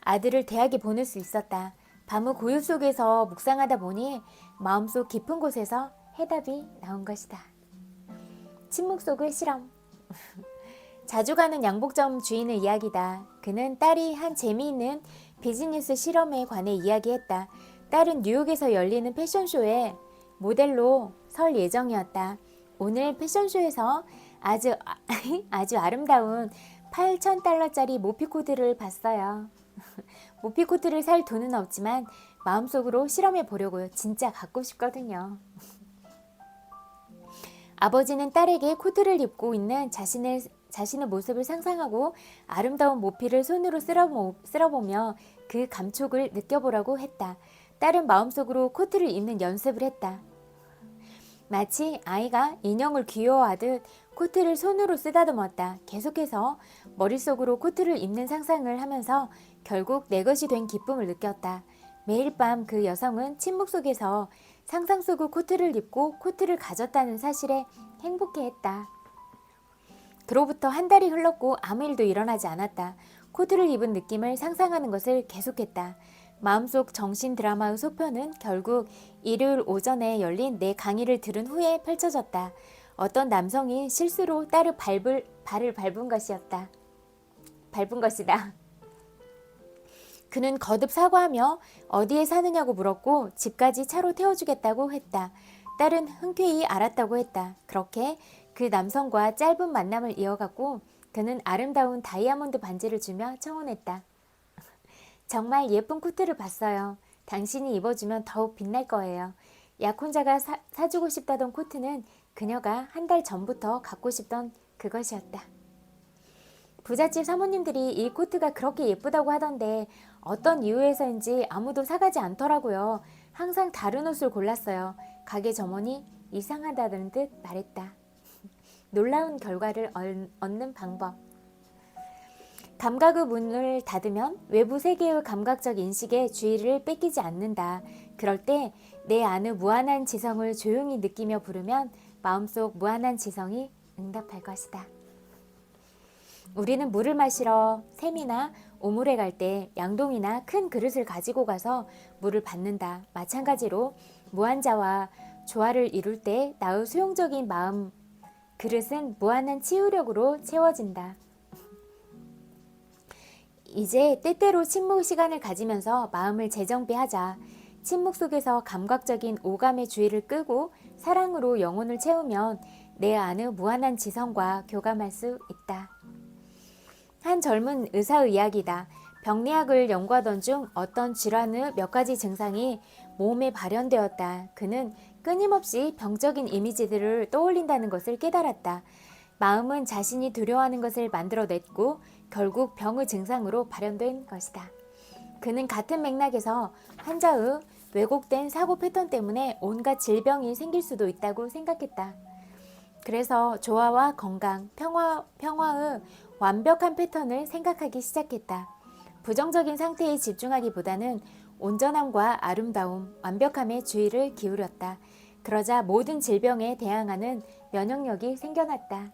아들을 대학에 보낼 수 있었다. 밤의 고요 속에서 묵상하다 보니 마음속 깊은 곳에서 해답이 나온 것이다. 침묵 속의 실험. 자주 가는 양복점 주인의 이야기다. 그는 딸이 한 재미있는 비즈니스 실험에 관해 이야기했다. 딸은 뉴욕에서 열리는 패션쇼에 모델로 설 예정이었다. 오늘 패션쇼에서 아주 아름다운 8,000달러짜리 모피코트를 봤어요. 모피코트를 살 돈은 없지만 마음속으로 실험해 보려고요. 진짜 갖고 싶거든요. 아버지는 딸에게 코트를 입고 있는 자신의 모습을 상상하고 아름다운 모피를 손으로 쓸어보며 그 감촉을 느껴보라고 했다. 딸은 마음속으로 코트를 입는 연습을 했다. 마치 아이가 인형을 귀여워하듯 코트를 손으로 쓰다듬었다. 계속해서 머릿속으로 코트를 입는 상상을 하면서 결국 내 것이 된 기쁨을 느꼈다. 매일 밤 그 여성은 침묵 속에서 상상 속의 코트를 입고 코트를 가졌다는 사실에 행복해했다. 그로부터 한 달이 흘렀고 아무 일도 일어나지 않았다. 코트를 입은 느낌을 상상하는 것을 계속했다. 마음속 정신 드라마의 소편은 결국 일요일 오전에 열린 내 강의를 들은 후에 펼쳐졌다. 어떤 남성이 실수로 딸의 발을 밟은 것이다. 그는 거듭 사과하며 어디에 사느냐고 물었고 집까지 차로 태워주겠다고 했다. 딸은 흔쾌히 알았다고 했다. 그렇게 그 남성과 짧은 만남을 이어갔고 그는 아름다운 다이아몬드 반지를 주며 청혼했다. 정말 예쁜 코트를 봤어요. 당신이 입어주면 더욱 빛날 거예요. 약혼자가 사주고 싶다던 코트는 그녀가 한 달 전부터 갖고 싶던 그것이었다. 부잣집 사모님들이 이 코트가 그렇게 예쁘다고 하던데 어떤 이유에서인지 아무도 사가지 않더라고요. 항상 다른 옷을 골랐어요. 가게 점원이 이상하다는 듯 말했다. 놀라운 결과를 얻는 방법. 감각의 문을 닫으면 외부 세계의 감각적 인식에 주의를 뺏기지 않는다. 그럴 때 내 안의 무한한 지성을 조용히 느끼며 부르면 마음속 무한한 지성이 응답할 것이다. 우리는 물을 마시러 샘이나 오물에 갈 때 양동이나 큰 그릇을 가지고 가서 물을 받는다. 마찬가지로 무한자와 조화를 이룰 때 나의 수용적인 마음 그릇은 무한한 치유력으로 채워진다. 이제 때때로 침묵 시간을 가지면서 마음을 재정비하자. 침묵 속에서 감각적인 오감의 주의를 끄고 사랑으로 영혼을 채우면 내 안의 무한한 지성과 교감할 수 있다. 한 젊은 의사의 이야기다. 병리학을 연구하던 중 어떤 질환의 몇 가지 증상이 몸에 발현되었다. 그는 끊임없이 병적인 이미지들을 떠올린다는 것을 깨달았다. 마음은 자신이 두려워하는 것을 만들어냈고 결국 병의 증상으로 발현된 것이다. 그는 같은 맥락에서 환자의 왜곡된 사고 패턴 때문에 온갖 질병이 생길 수도 있다고 생각했다. 그래서 조화와 건강, 평화의 완벽한 패턴을 생각하기 시작했다. 부정적인 상태에 집중하기보다는 온전함과 아름다움, 완벽함에 주의를 기울였다. 그러자 모든 질병에 대항하는 면역력이 생겨났다.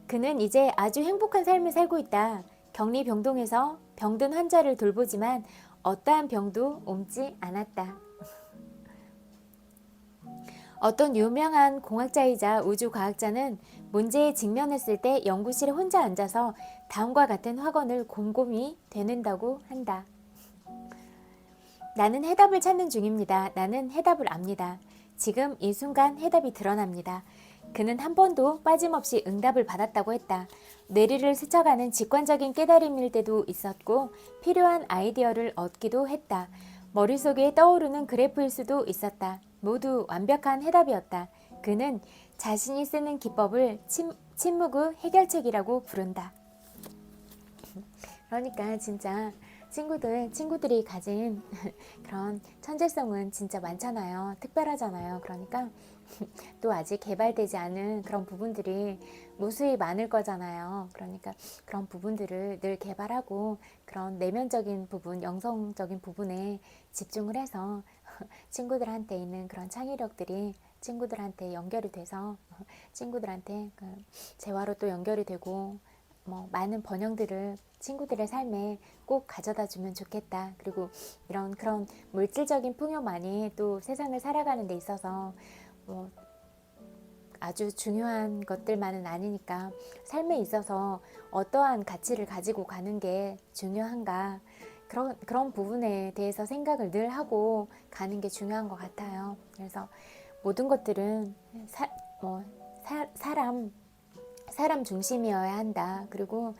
그는 이제 아주 행복한 삶을 살고 있다. 격리병동에서 병든 환자를 돌보지만 어떠한 병도 옮지 않았다. 어떤 유명한 공학자이자 우주과학자는 문제에 직면했을 때 연구실에 혼자 앉아서 다음과 같은 확언을 곰곰이 되는다고 한다. 나는 해답을 찾는 중입니다. 나는 해답을 압니다. 지금 이 순간 해답이 드러납니다. 그는 한 번도 빠짐없이 응답을 받았다고 했다. 뇌리를 스쳐가는 직관적인 깨달음일 때도 있었고 필요한 아이디어를 얻기도 했다. 머릿속에 떠오르는 그래프일 수도 있었다. 모두 완벽한 해답이었다. 그는 자신이 쓰는 기법을 침묵의 해결책이라고 부른다. 그러니까 진짜 친구들이 가진 그런 천재성은 진짜 많잖아요. 특별하잖아요. 그러니까 또 아직 개발되지 않은 그런 부분들이 무수히 많을 거잖아요. 그러니까 그런 부분들을 늘 개발하고 그런 내면적인 부분, 영성적인 부분에 집중을 해서 친구들한테 있는 그런 창의력들이 친구들한테 연결이 돼서 친구들한테 재화로 또 연결이 되고 많은 번영들을 친구들의 삶에 꼭 가져다 주면 좋겠다. 그리고 이런 그런 물질적인 풍요만이 또 세상을 살아가는 데 있어서 아주 중요한 것들만은 아니니까 삶에 있어서 어떠한 가치를 가지고 가는 게 중요한가 그런 부분에 대해서 생각을 늘 하고 가는 게 중요한 것 같아요. 그래서 모든 것들은 사람 중심이어야 한다. 그리고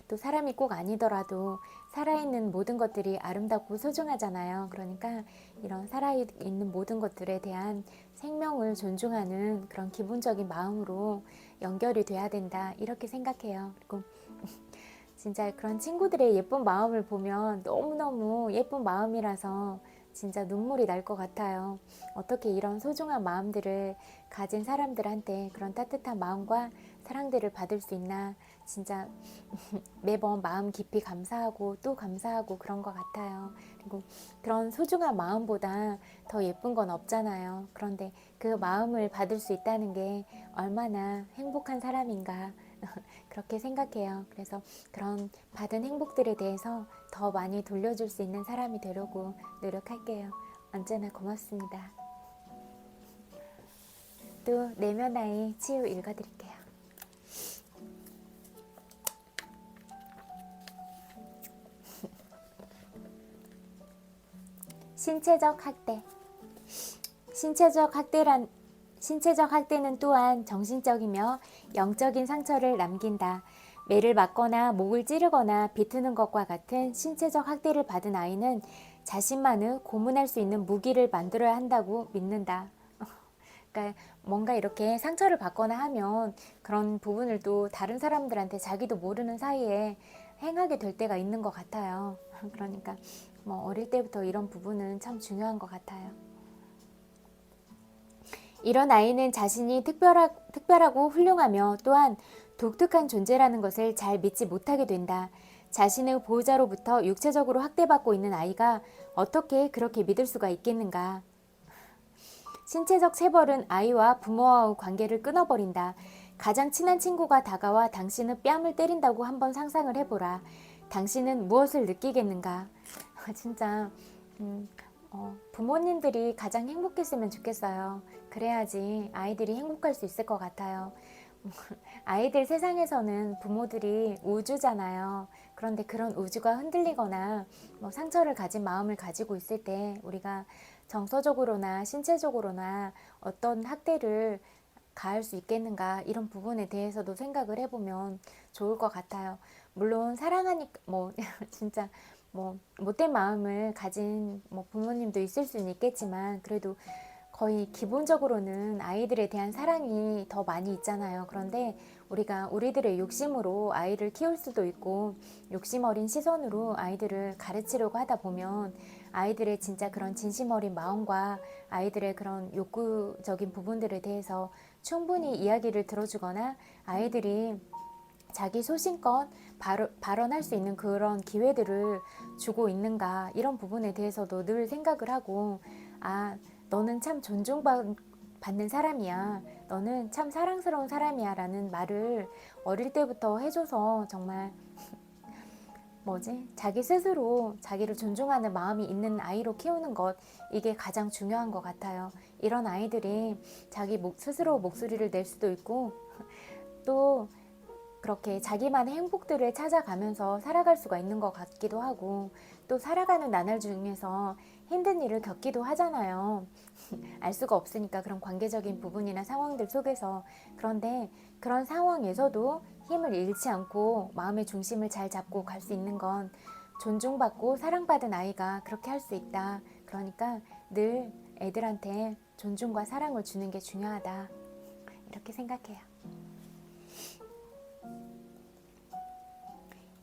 또 사람이 꼭 아니더라도 살아있는 모든 것들이 아름답고 소중하잖아요. 그러니까 이런 살아있는 모든 것들에 대한 생명을 존중하는 그런 기본적인 마음으로 연결이 돼야 된다. 이렇게 생각해요. 그리고 진짜 그런 친구들의 예쁜 마음을 보면 너무너무 예쁜 마음이라서 진짜 눈물이 날 것 같아요. 어떻게 이런 소중한 마음들을 가진 사람들한테 그런 따뜻한 마음과 사랑들을 받을 수 있나 진짜 매번 마음 깊이 감사하고 또 감사하고 그런 것 같아요. 그리고 그런 소중한 마음보다 더 예쁜 건 없잖아요. 그런데 그 마음을 받을 수 있다는 게 얼마나 행복한 사람인가 그렇게 생각해요. 그래서 그런 받은 행복들에 대해서 더 많이 돌려줄 수 있는 사람이 되려고 노력할게요. 언제나 고맙습니다. 또 내면아이 치유 읽어드릴게요. 신체적 학대. 신체적 학대는 또한 정신적이며 영적인 상처를 남긴다. 매를 맞거나 목을 찌르거나 비트는 것과 같은 신체적 학대를 받은 아이는 자신만을 고문할 수 있는 무기를 만들어야 한다고 믿는다. 그러니까 뭔가 이렇게 상처를 받거나 하면 그런 부분을 또 다른 사람들한테 자기도 모르는 사이에 행하게 될 때가 있는 것 같아요. 그러니까 어릴 때부터 이런 부분은 참 중요한 것 같아요. 이런 아이는 자신이 특별하고 훌륭하며 또한 독특한 존재라는 것을 잘 믿지 못하게 된다. 자신의 보호자로부터 육체적으로 학대받고 있는 아이가 어떻게 그렇게 믿을 수가 있겠는가. 신체적 체벌은 아이와 부모와의 관계를 끊어버린다. 가장 친한 친구가 다가와 당신의 뺨을 때린다고 한번 상상을 해보라. 당신은 무엇을 느끼겠는가. 진짜 부모님들이 가장 행복했으면 좋겠어요. 그래야지 아이들이 행복할 수 있을 것 같아요. 아이들 세상에서는 부모들이 우주잖아요. 그런데 그런 우주가 흔들리거나 상처를 가진 마음을 가지고 있을 때 우리가 정서적으로나 신체적으로나 어떤 학대를 가할 수 있겠는가 이런 부분에 대해서도 생각을 해보면 좋을 것 같아요. 물론 사랑하니까 진짜 못된 마음을 가진 부모님도 있을 수는 있겠지만 그래도 거의 기본적으로는 아이들에 대한 사랑이 더 많이 있잖아요. 그런데 우리가 우리들의 욕심으로 아이를 키울 수도 있고 욕심 어린 시선으로 아이들을 가르치려고 하다 보면 아이들의 진짜 그런 진심 어린 마음과 아이들의 그런 욕구적인 부분들에 대해서 충분히 이야기를 들어주거나 아이들이 자기 소신껏 발언할 수 있는 그런 기회들을 주고 있는가, 이런 부분에 대해서도 늘 생각을 하고, 아, 너는 참 존중받는 사람이야, 너는 참 사랑스러운 사람이야 라는 말을 어릴 때부터 해줘서 정말 자기 스스로 자기를 존중하는 마음이 있는 아이로 키우는 것, 이게 가장 중요한 것 같아요. 이런 아이들이 자기 스스로 목소리를 낼 수도 있고 또 그렇게 자기만의 행복들을 찾아가면서 살아갈 수가 있는 것 같기도 하고, 또 살아가는 나날 중에서 힘든 일을 겪기도 하잖아요. 알 수가 없으니까 그런 관계적인 부분이나 상황들 속에서. 그런데 그런 상황에서도 힘을 잃지 않고 마음의 중심을 잘 잡고 갈 수 있는 건 존중받고 사랑받은 아이가 그렇게 할 수 있다. 그러니까 늘 애들한테 존중과 사랑을 주는 게 중요하다. 이렇게 생각해요.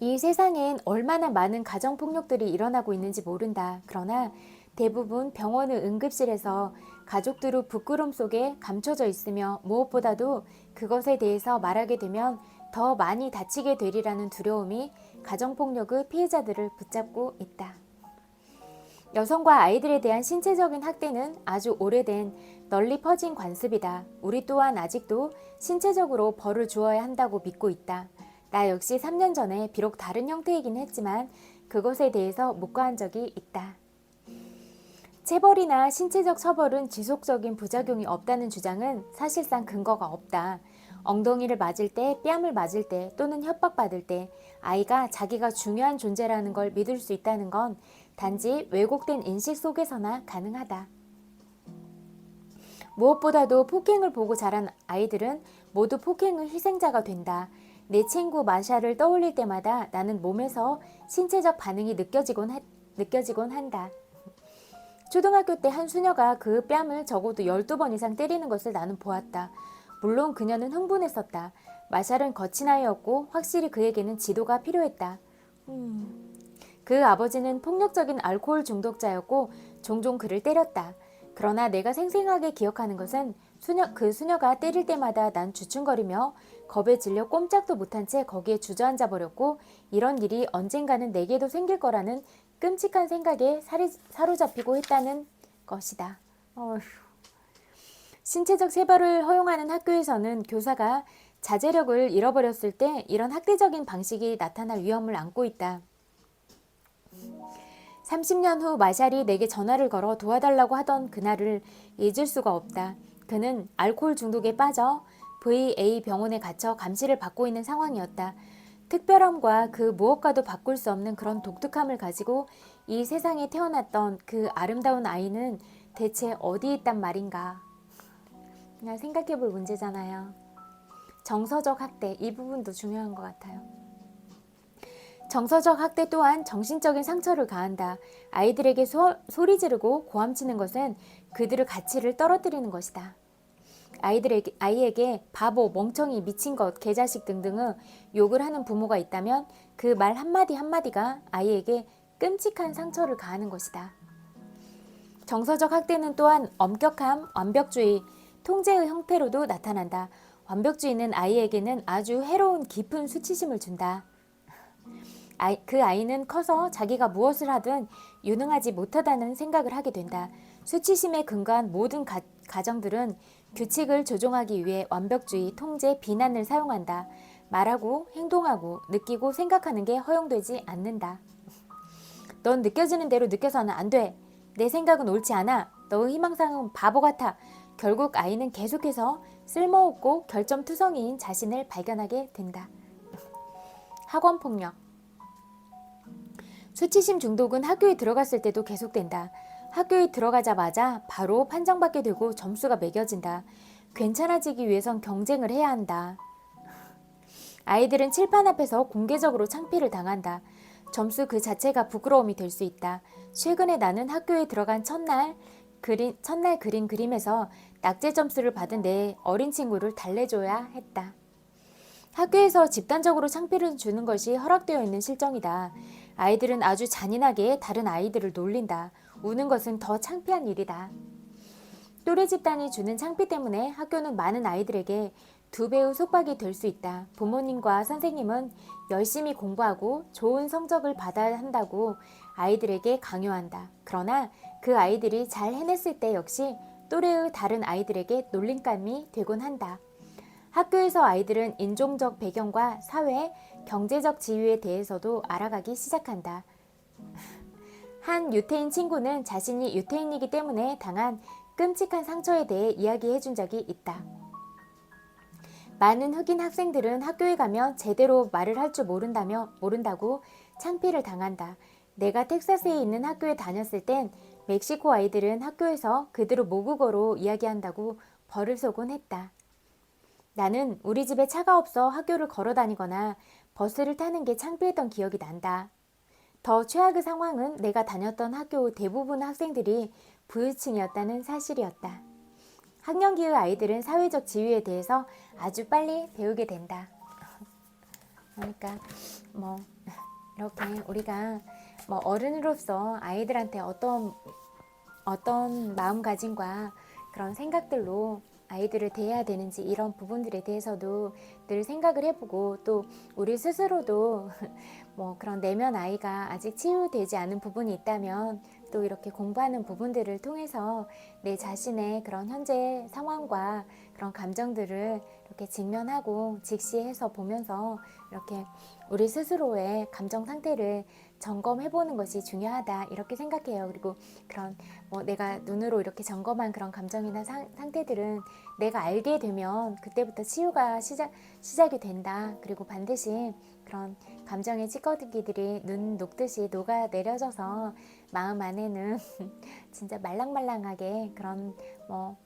이 세상엔 얼마나 많은 가정폭력들이 일어나고 있는지 모른다. 그러나 대부분 병원의 응급실에서 가족들의 부끄럼 속에 감춰져 있으며 무엇보다도 그것에 대해서 말하게 되면 더 많이 다치게 되리라는 두려움이 가정폭력의 피해자들을 붙잡고 있다. 여성과 아이들에 대한 신체적인 학대는 아주 오래된 널리 퍼진 관습이다. 우리 또한 아직도 신체적으로 벌을 주어야 한다고 믿고 있다. 나 역시 3년 전에 비록 다른 형태이긴 했지만 그것에 대해서 묵과한 적이 있다. 체벌이나 신체적 처벌은 지속적인 부작용이 없다는 주장은 사실상 근거가 없다. 엉덩이를 맞을 때, 뺨을 맞을 때 또는 협박받을 때 아이가 자기가 중요한 존재라는 걸 믿을 수 있다는 건 단지 왜곡된 인식 속에서나 가능하다. 무엇보다도 폭행을 보고 자란 아이들은 모두 폭행의 희생자가 된다. 내 친구 마샤를 떠올릴 때마다 나는 몸에서 신체적 반응이 느껴지곤 한다. 초등학교 때 한 수녀가 그 뺨을 적어도 12번 이상 때리는 것을 나는 보았다. 물론 그녀는 흥분했었다. 마샬은 거친 아이였고 확실히 그에게는 지도가 필요했다. 그 아버지는 폭력적인 알코올 중독자였고 종종 그를 때렸다. 그러나 내가 생생하게 기억하는 것은 그 수녀가 때릴 때마다 난 주춤거리며 겁에 질려 꼼짝도 못한 채 거기에 주저앉아 버렸고, 이런 일이 언젠가는 내게도 생길 거라는 끔찍한 생각에 사로잡히고 했다는 것이다. 신체적 체벌을 허용하는 학교에서는 교사가 자제력을 잃어버렸을 때 이런 학대적인 방식이 나타날 위험을 안고 있다. 30년 후 마샬이 내게 전화를 걸어 도와달라고 하던 그날을 잊을 수가 없다. 그는 알코올 중독에 빠져 VA 병원에 갇혀 감시를 받고 있는 상황이었다. 특별함과 그 무엇과도 바꿀 수 없는 그런 독특함을 가지고 이 세상에 태어났던 그 아름다운 아이는 대체 어디에 있단 말인가. 그냥 생각해 볼 문제잖아요. 정서적 학대, 이 부분도 중요한 것 같아요. 정서적 학대 또한 정신적인 상처를 가한다. 아이들에게 소리 지르고 고함치는 것은 그들의 가치를 떨어뜨리는 것이다. 아이에게 바보, 멍청이, 미친 것, 개자식 등등의 욕을 하는 부모가 있다면 그 말 한마디 한마디가 아이에게 끔찍한 상처를 가하는 것이다. 정서적 학대는 또한 엄격함, 완벽주의, 통제의 형태로도 나타난다. 완벽주의는 아이에게는 아주 해로운 깊은 수치심을 준다. 그 아이는 커서 자기가 무엇을 하든 유능하지 못하다는 생각을 하게 된다. 수치심에 근거한 모든 가정들은 규칙을 조종하기 위해 완벽주의, 통제, 비난을 사용한다. 말하고 행동하고 느끼고 생각하는 게 허용되지 않는다. 넌 느껴지는 대로 느껴서는 안 돼. 내 생각은 옳지 않아. 너의 희망사항은 바보 같아. 결국 아이는 계속해서 쓸모없고 결점투성이인 자신을 발견하게 된다. 학원폭력. 수치심 중독은 학교에 들어갔을 때도 계속된다. 학교에 들어가자마자 바로 판정받게 되고 점수가 매겨진다. 괜찮아지기 위해선 경쟁을 해야 한다. 아이들은 칠판 앞에서 공개적으로 창피를 당한다. 점수 그 자체가 부끄러움이 될 수 있다. 최근에 나는 학교에 들어간 첫날 그린 그림에서 낙제 점수를 받은 내 어린 친구를 달래줘야 했다. 학교에서 집단적으로 창피를 주는 것이 허락되어 있는 실정이다. 아이들은 아주 잔인하게 다른 아이들을 놀린다. 우는 것은 더 창피한 일이다. 또래 집단이 주는 창피 때문에 학교는 많은 아이들에게 두 배의 속박이 될 수 있다. 부모님과 선생님은 열심히 공부하고 좋은 성적을 받아야 한다고 아이들에게 강요한다. 그러나 그 아이들이 잘 해냈을 때 역시 또래의 다른 아이들에게 놀림감이 되곤 한다. 학교에서 아이들은 인종적 배경과 사회, 경제적 지위에 대해서도 알아가기 시작한다. 한 유태인 친구는 자신이 유태인이기 때문에 당한 끔찍한 상처에 대해 이야기해 준 적이 있다. 많은 흑인 학생들은 학교에 가면 제대로 말을 할 줄 모른다고 창피를 당한다. 내가 텍사스에 있는 학교에 다녔을 땐 멕시코 아이들은 학교에서 그대로 모국어로 이야기한다고 벌을 쏘곤 했다. 나는 우리 집에 차가 없어 학교를 걸어 다니거나 버스를 타는 게 창피했던 기억이 난다. 더 최악의 상황은 내가 다녔던 학교 대부분 학생들이 부유층이었다는 사실이었다. 학령기의 아이들은 사회적 지위에 대해서 아주 빨리 배우게 된다. 그러니까 뭐 이렇게 우리가 뭐 어른으로서 아이들한테 어떤 마음가짐과 그런 생각들로 아이들을 대해야 되는지 이런 부분들에 대해서도 늘 생각을 해보고 또 우리 스스로도 뭐 그런 내면 아이가 아직 치유되지 않은 부분이 있다면 또 이렇게 공부하는 부분들을 통해서 내 자신의 그런 현재 상황과 그런 감정들을 이렇게 직면하고 직시해서 보면서 이렇게 우리 스스로의 감정 상태를 점검해보는 것이 중요하다 이렇게 생각해요. 그리고 그런 뭐 내가 눈으로 이렇게 점검한 그런 감정이나 상태들은 내가 알게 되면 그때부터 치유가 시작이 된다. 그리고 반드시 그런 감정의 찌꺼기들이 눈 녹듯이 녹아내려져서 마음 안에는 진짜 말랑말랑하게 그런 뭐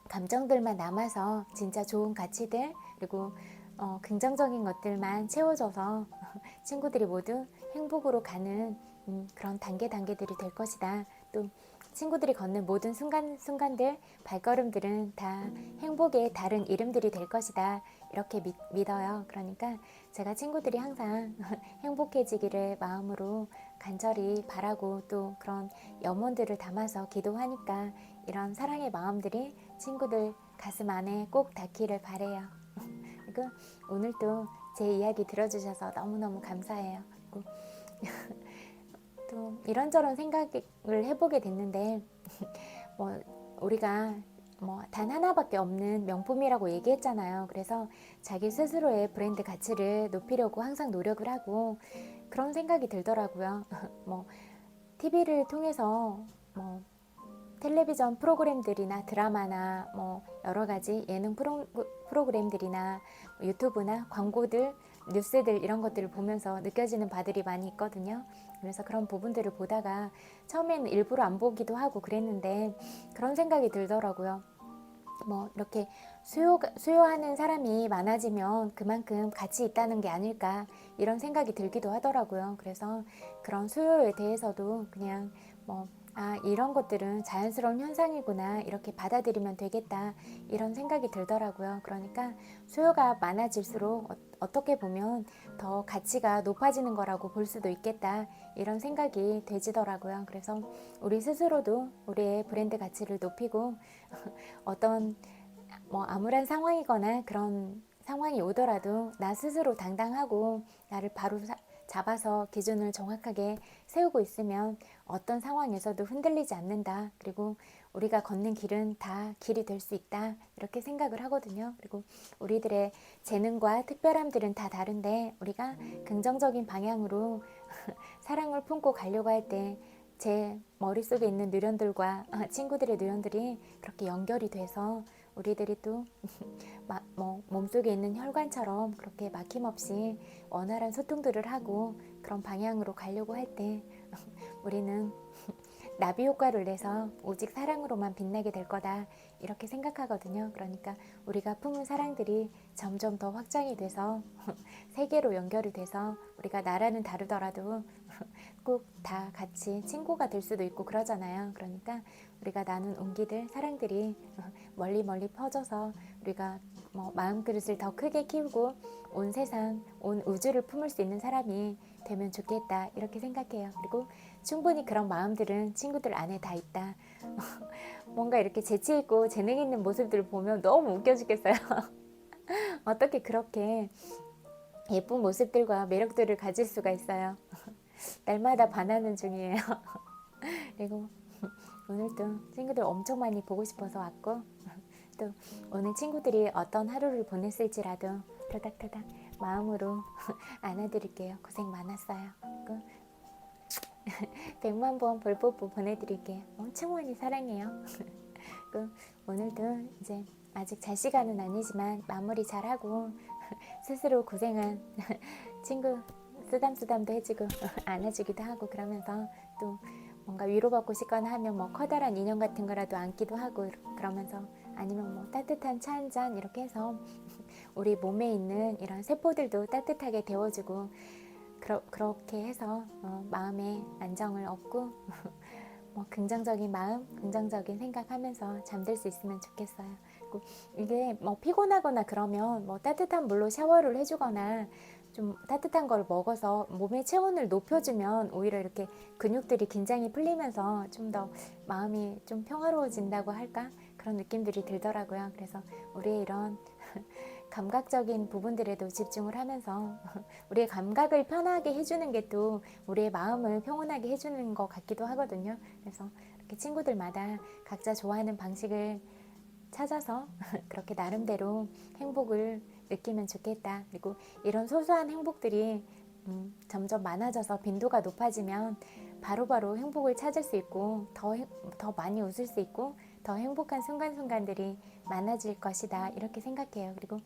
감정들만 남아서 진짜 좋은 가치들 그리고 긍정적인 것들만 채워져서 친구들이 모두 행복으로 가는 그런 단계들이 될 것이다. 또 친구들이 걷는 모든 순간들, 발걸음들은 다 행복의 다른 이름들이 될 것이다. 이렇게 믿어요. 그러니까 제가 친구들이 항상 행복해지기를 마음으로 간절히 바라고 또 그런 염원들을 담아서 기도하니까 이런 사랑의 마음들이 친구들 가슴 안에 꼭 닿기를 바래요. 그리고 오늘도 제 이야기 들어주셔서 너무너무 감사해요. 그리고 또 이런저런 생각을 해보게 됐는데 뭐 우리가 뭐 단 하나밖에 없는 명품이라고 얘기했잖아요. 그래서 자기 스스로의 브랜드 가치를 높이려고 항상 노력을 하고 그런 생각이 들더라고요. 뭐 TV를 통해서 뭐 텔레비전 프로그램들이나 드라마나 뭐 여러 가지 예능 프로그램들이나 유튜브나 광고들, 뉴스들 이런 것들을 보면서 느껴지는 바들이 많이 있거든요. 그래서 그런 부분들을 보다가 처음에는 일부러 안 보기도 하고 그랬는데 그런 생각이 들더라고요. 뭐 이렇게 수요하는 사람이 많아지면 그만큼 가치 있다는 게 아닐까 이런 생각이 들기도 하더라고요. 그래서 그런 수요에 대해서도 그냥 뭐 이런 것들은 자연스러운 현상이구나 이렇게 받아들이면 되겠다 이런 생각이 들더라고요. 그러니까 수요가 많아질수록 어떻게 보면 더 가치가 높아지는 거라고 볼 수도 있겠다 이런 생각이 되지더라고요. 그래서 우리 스스로도 우리의 브랜드 가치를 높이고 어떤 뭐 암울한 상황이거나 그런 상황이 오더라도 나 스스로 당당하고 나를 바로 잡아서 기준을 정확하게 세우고 있으면 어떤 상황에서도 흔들리지 않는다. 그리고 우리가 걷는 길은 다 길이 될 수 있다. 이렇게 생각을 하거든요. 그리고 우리들의 재능과 특별함들은 다 다른데 우리가 긍정적인 방향으로 사랑을 품고 가려고 할 때 제 머릿속에 있는 뉴런들과 친구들의 뉴런들이 그렇게 연결이 돼서 우리들이 또 몸속에 있는 혈관처럼 그렇게 막힘없이 원활한 소통들을 하고 그런 방향으로 가려고 할 때 우리는 나비 효과를 내서 오직 사랑으로만 빛나게 될 거다 이렇게 생각하거든요. 그러니까 우리가 품은 사랑들이 점점 더 확장이 돼서 세계로 연결이 돼서 우리가 나라는 다르더라도 꼭 다 같이 친구가 될 수도 있고 그러잖아요. 그러니까 우리가 나눈 온기들 사랑들이 멀리 멀리 퍼져서 우리가 뭐 마음그릇을 더 크게 키우고 온 세상, 온 우주를 품을 수 있는 사람이 되면 좋겠다 이렇게 생각해요. 그리고 충분히 그런 마음들은 친구들 안에 다 있다. 뭔가 이렇게 재치 있고 재능 있는 모습들을 보면 너무 웃겨 죽겠어요. 어떻게 그렇게 예쁜 모습들과 매력들을 가질 수가 있어요. 날마다 반하는 중이에요. 그리고 오늘도 친구들 엄청 많이 보고 싶어서 왔고 또 오늘 친구들이 어떤 하루를 보냈을지라도 토닥토닥 마음으로 안아드릴게요. 고생 많았어요. 그리고 100만 번 볼뽀뽀 보내드릴게요. 엄청 많이 사랑해요. 그리고 오늘도 이제 아직 잘 시간은 아니지만 마무리 잘하고 스스로 고생한 친구 쓰담쓰담도 해주고 안아주기도 하고 그러면서 또 뭔가 위로받고 싶거나 하면 뭐 커다란 인형 같은 거라도 안기도 하고 그러면서 아니면 뭐 따뜻한 차 한 잔 이렇게 해서 우리 몸에 있는 이런 세포들도 따뜻하게 데워주고 그렇게 해서 마음의 안정을 얻고 뭐 긍정적인 마음, 긍정적인 생각하면서 잠들 수 있으면 좋겠어요. 그리고 이게 뭐 피곤하거나 그러면 뭐 따뜻한 물로 샤워를 해주거나 좀 따뜻한 걸 먹어서 몸의 체온을 높여주면 오히려 이렇게 근육들이 긴장이 풀리면서 좀 더 마음이 좀 평화로워진다고 할까? 그런 느낌들이 들더라고요. 그래서 우리의 이런 감각적인 부분들에도 집중을 하면서 우리의 감각을 편하게 해주는 게 또 우리의 마음을 평온하게 해주는 것 같기도 하거든요. 그래서 이렇게 친구들마다 각자 좋아하는 방식을 찾아서 그렇게 나름대로 행복을 느끼면 좋겠다. 그리고 이런 소소한 행복들이 점점 많아져서 빈도가 높아지면 바로바로 행복을 찾을 수 있고 더 많이 웃을 수 있고 더 행복한 순간순간들이 많아질 것이다. 이렇게 생각해요. 그리고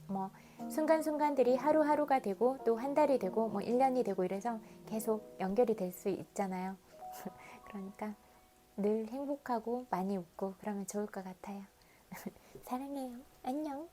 뭐 순간순간들이 하루하루가 되고 또 한 달이 되고 뭐 1년이 되고 이래서 계속 연결이 될 수 있잖아요. 그러니까 늘 행복하고 많이 웃고 그러면 좋을 것 같아요. 사랑해요. 안녕.